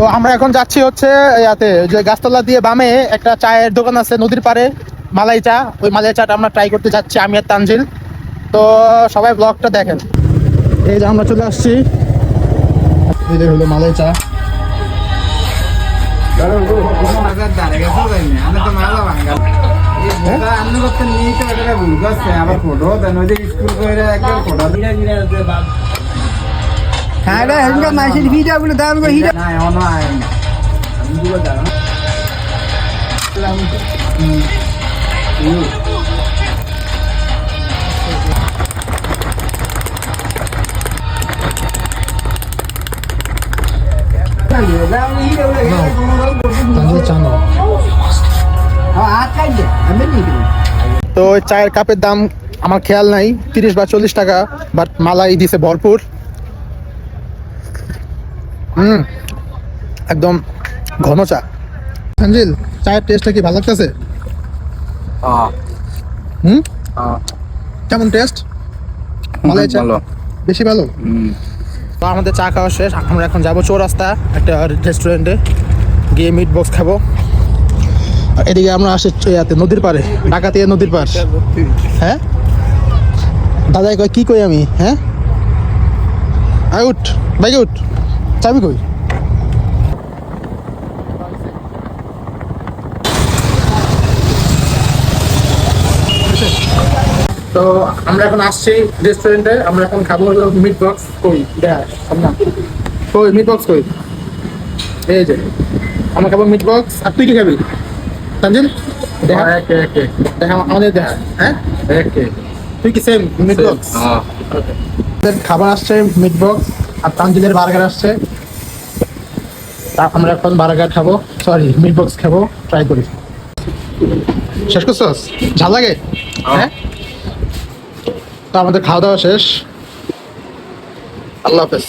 তো আমরা এখন যাচ্ছি হচ্ছে ইয়াতে যে গাছতলা দিয়ে বামে একটা চায়ের দোকান আছে নদীর পাড়ে, মালাই চা। ওই মালাই চাটা আমরা ট্রাই করতে যাচ্ছি আমি আর তানজিল। তো সবাই ব্লগটা দেখেন। এই যে আমরা চলে আসছি, এই যে হলো মালাই চা। তো ওই চায়ের কাপের দাম আমার খেয়াল নাই, 30 বা 40 টাকা, বাট মালাই দিছে ভরপুর। একদম ঘন চা। সঞ্জিল, চায়ের টেস্টটা কি ভালো লাগতেছে? কেমন টেস্ট? মালাই চা বেশি ভালো। তো আমাদের চা খাওয়া শেষ, আমরা এখন যাবো চৌরাস্তা একটা রেস্টুরেন্টে গিয়ে মিট বক্স খাবো। এদিকে আমরা আসি ইয়াতে নদীর পাড়ে, ডাকাতিয়া নদীর পাড়। হ্যাঁ দাদাই কয় কি কই আমি? হ্যাঁ উঠ বাইকে উঠ, চাবি কই? তো আমরা এখন আসছি রেস্টুরেন্টে, আমরা এখন খাবো হলো মিট বক্স। কই দেখা সামনে, কই মিট বক্স কই? এই যে আমরা খাবো মিট বক্স। আর তুই কি খাবি তানজিল? দেখা দেখা আমাদের দেখা। হ্যাঁ তুই কি সেম মিট বক্স? খাবার আসছে মিট বক্স, আর তানজিলের বার্গার আসছে। আমরা এখন বার্গার খাবো, সরি মিট বক্স খাবো, ট্রাই করি। শেষ করছস? ঝাল লাগে? হ্যাঁ। তো আমাদের খাওয়া দাওয়া শেষ, আল্লাহ হাফেজ।